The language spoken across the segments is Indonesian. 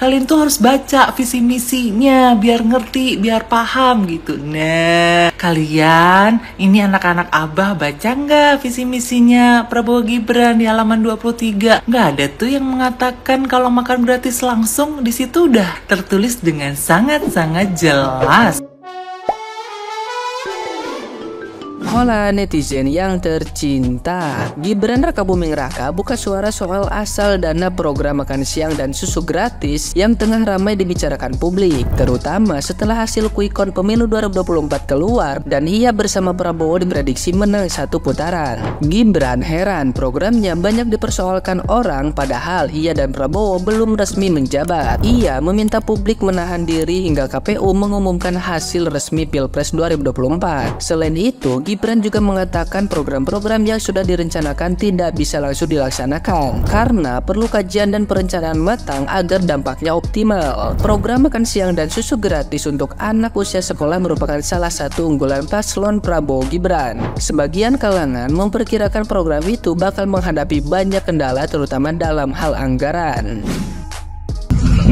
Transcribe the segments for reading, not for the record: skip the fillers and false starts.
kalian tuh harus baca visi misinya biar ngerti, biar paham gitu. Nah, kalian ini anak-anak Abah baca nggak visi misinya Prabowo Gibran di halaman 23? Nggak ada tuh yang mengatakan kalau makan gratis langsung. Di situ udah tertulis dengan sangat-sangat jelas. Hola netizen yang tercinta, Gibran Rakabuming Raka buka suara soal asal dana program makan siang dan susu gratis yang tengah ramai dibicarakan publik, terutama setelah hasil quick count pemilu 2024 keluar dan ia bersama Prabowo diprediksi menang satu putaran. Gibran heran programnya banyak dipersoalkan orang padahal ia dan Prabowo belum resmi menjabat. Ia meminta publik menahan diri hingga KPU mengumumkan hasil resmi Pilpres 2024. Selain itu, Gibran juga mengatakan program-program yang sudah direncanakan tidak bisa langsung dilaksanakan karena perlu kajian dan perencanaan matang agar dampaknya optimal. Program makan siang dan susu gratis untuk anak usia sekolah merupakan salah satu unggulan paslon Prabowo Gibran. Sebagian kalangan memperkirakan program itu bakal menghadapi banyak kendala terutama dalam hal anggaran.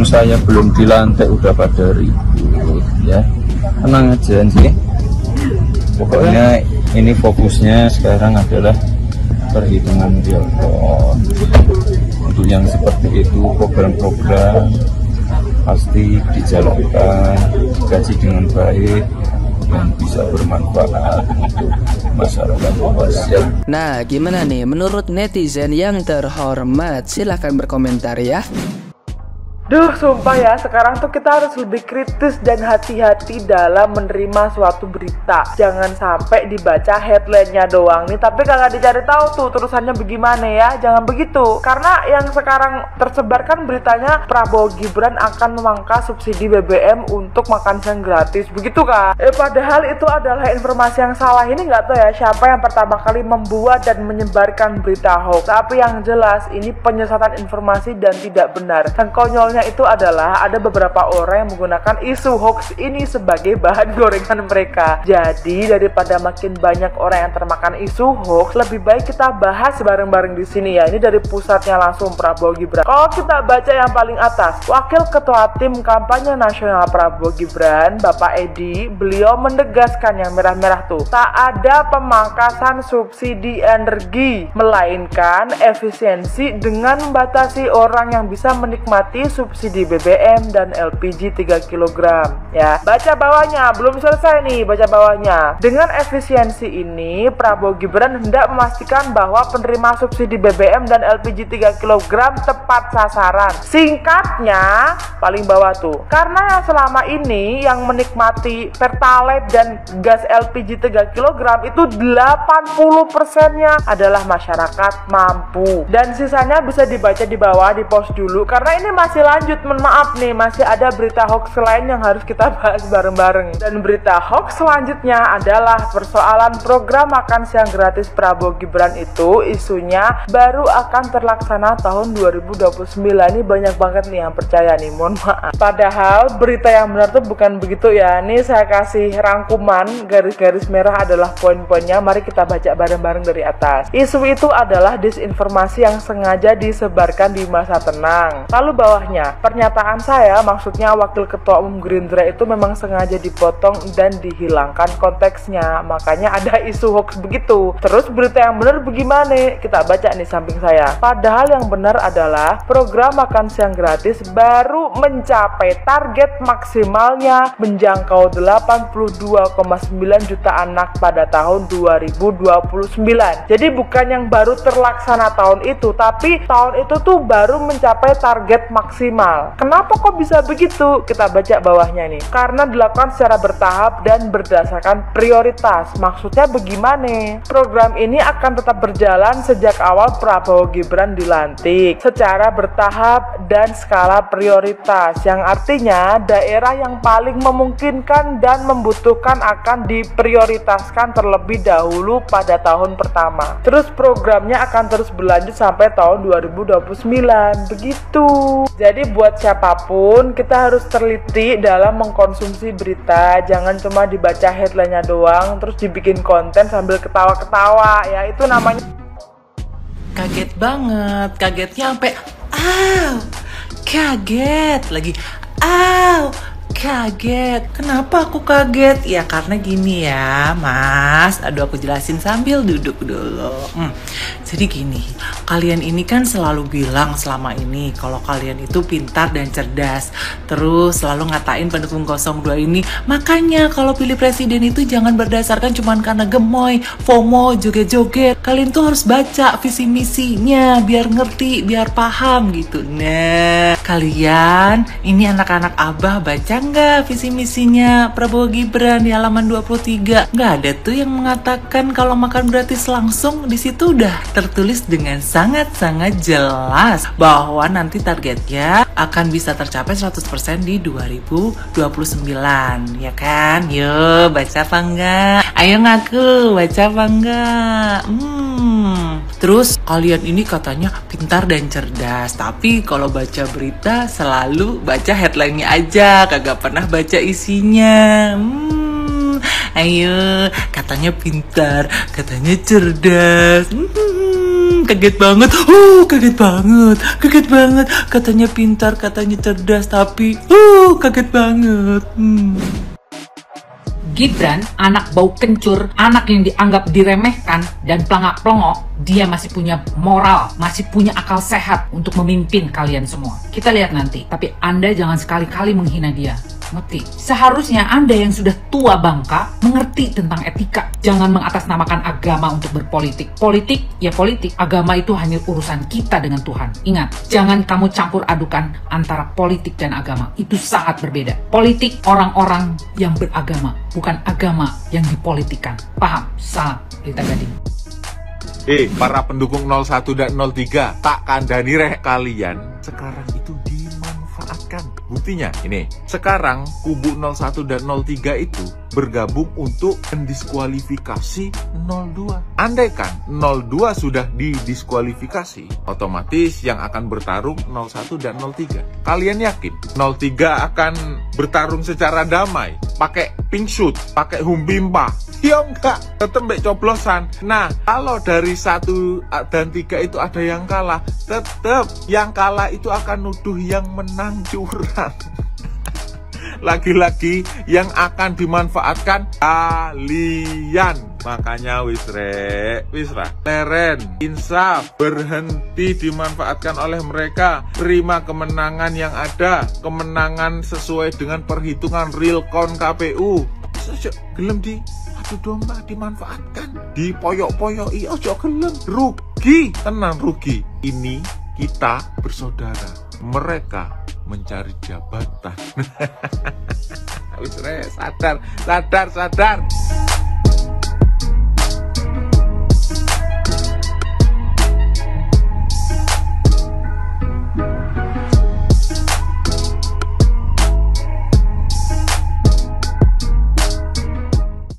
Saya belum dilantik udah pada ribut ya, tenang aja sih. Pokoknya ini fokusnya sekarang adalah perhitungan real count. Untuk yang seperti itu program-program pasti dijalankan, dikaji dengan baik dan bisa bermanfaat untuk masyarakat luas ya. Nah, gimana nih menurut netizen yang terhormat? Silahkan berkomentar ya. Duh, sumpah ya, sekarang tuh kita harus lebih kritis dan hati-hati dalam menerima suatu berita. Jangan sampai dibaca headline-nya doang nih, tapi kagak dicari tahu tuh terusannya bagaimana ya. Jangan begitu, karena yang sekarang tersebar kan beritanya Prabowo Gibran akan memangkas subsidi BBM untuk makan siang gratis, begitu kan? Padahal itu adalah informasi yang salah. Ini nggak tahu ya siapa yang pertama kali membuat dan menyebarkan berita hoax. Tapi yang jelas ini penyesatan informasi dan tidak benar. Dan konyolnya itu adalah ada beberapa orang yang menggunakan isu hoax ini sebagai bahan gorengan mereka. Jadi daripada makin banyak orang yang termakan isu hoax, lebih baik kita bahas bareng-bareng di sini ya. Ini dari pusatnya langsung Prabowo Gibran. Kalau kita baca yang paling atas, Wakil Ketua Tim Kampanye Nasional Prabowo Gibran, Bapak Edi, beliau menegaskan yang merah-merah tuh, tak ada pemangkasan subsidi energi, melainkan efisiensi dengan membatasi orang yang bisa menikmati subsidi BBM dan LPG 3 kg ya. Baca bawahnya, belum selesai nih, baca bawahnya. Dengan efisiensi ini, Prabowo Gibran hendak memastikan bahwa penerima subsidi BBM dan LPG 3 kg tepat sasaran. Singkatnya, paling bawah tuh, karena yang selama ini yang menikmati Pertalite dan gas LPG 3 kg itu 80%-nya adalah masyarakat mampu. Dan sisanya bisa dibaca di bawah, di post dulu karena ini masih lanjut, maaf nih, masih ada berita hoax lain yang harus kita bahas bareng-bareng. Dan berita hoax selanjutnya adalah persoalan program makan siang gratis Prabowo Gibran itu isunya baru akan terlaksana tahun 2029. Ini banyak banget nih yang percaya nih, mohon maaf. Padahal berita yang benar tuh bukan begitu ya. Nih saya kasih rangkuman, garis-garis merah adalah poin-poinnya. Mari kita baca bareng-bareng dari atas. Isu itu adalah disinformasi yang sengaja disebarkan di masa tenang. Lalu bawahnya, pernyataan saya maksudnya Wakil Ketua Umum Gerindra itu memang sengaja dipotong dan dihilangkan konteksnya, makanya ada isu hoax begitu. Terus berita yang benar bagaimana? Kita baca nih samping saya. Padahal yang benar adalah program makan siang gratis baru mencapai target maksimalnya menjangkau 82,9 juta anak pada tahun 2029. Jadi bukan yang baru terlaksana tahun itu, tapi tahun itu tuh baru mencapai target maksimal. Kenapa kok bisa begitu? Kita baca bawahnya nih. Karena dilakukan secara bertahap dan berdasarkan prioritas. Maksudnya bagaimana? Program ini akan tetap berjalan sejak awal Prabowo Gibran dilantik secara bertahap dan skala prioritas, yang artinya daerah yang paling memungkinkan dan membutuhkan akan diprioritaskan terlebih dahulu pada tahun pertama. Terus programnya akan terus berlanjut sampai tahun 2029. Begitu. Jadi buat siapapun, kita harus teliti dalam mengkonsumsi berita. Jangan cuma dibaca headline-nya doang terus dibikin konten sambil ketawa-ketawa ya, itu namanya Kaget banget, kagetnya sampai kaget lagi. Aw, kaget. Kenapa aku kaget? Ya karena gini ya, Mas. Aduh, aku jelasin sambil duduk dulu. Jadi gini, kalian ini kan selalu bilang selama ini kalau kalian itu pintar dan cerdas. Terus selalu ngatain pendukung 02 ini, makanya kalau pilih presiden itu jangan berdasarkan cuman karena gemoy, FOMO, joget-joget. Kalian tuh harus baca visi misinya biar ngerti, biar paham gitu. Nah, kalian ini anak-anak Abah baca nggak visi misinya Prabowo Gibran di halaman 23? Nggak ada tuh yang mengatakan kalau makan gratis langsung. Di situ udah tertulis dengan sangat-sangat jelas bahwa nanti targetnya akan bisa tercapai 100% di 2029, ya kan? Yuk, baca apa enggak? Ayo ngaku, baca apa enggak? Terus kalian ini katanya pintar dan cerdas, tapi kalau baca berita selalu baca headline-nya aja, kagak pernah baca isinya. Ayo, katanya pintar, katanya cerdas. Kaget banget, kaget banget. Katanya pintar, katanya cerdas, tapi kaget banget. Gibran, anak bau kencur, anak yang dianggap diremehkan dan pelangak-pelongok, dia masih punya moral, masih punya akal sehat untuk memimpin kalian semua. Kita lihat nanti, tapi Anda jangan sekali-kali menghina dia. Ngerti? Seharusnya Anda yang sudah tua bangka mengerti tentang etika. Jangan mengatasnamakan agama untuk berpolitik. Politik, ya politik. Agama itu hanya urusan kita dengan Tuhan. Ingat, jangan kamu campur adukan antara politik dan agama. Itu sangat berbeda. Politik orang-orang yang beragama, bukan agama yang dipolitikan. Paham? Salam, Rita Gading. Para pendukung 01 dan 03, tak kandani reh kalian sekarang itu dimanfaatkan. Buktinya ini, sekarang kubu 01 dan 03 itu bergabung untuk mendiskualifikasi 02. Andaikan 02 sudah didiskualifikasi, otomatis yang akan bertarung 01 dan 03. Kalian yakin 03 akan bertarung secara damai, pakai pink suit, pakai humbimpa? Ya enggak, tetep mbak coblosan. Nah, kalau dari 1 dan 3 itu ada yang kalah, tetep yang kalah itu akan nuduh yang menang curang. Lagi-lagi yang akan dimanfaatkan kalian. Makanya wisra leren, insaf, berhenti dimanfaatkan oleh mereka. Terima kemenangan yang ada, kemenangan sesuai dengan perhitungan real count KPU. Gelem di adu domba dimanfaatkan, dipoyok-poyoi, ojo gelem, rugi, tenang rugi. Ini kita bersaudara, mereka mencari jabatan. Sadar.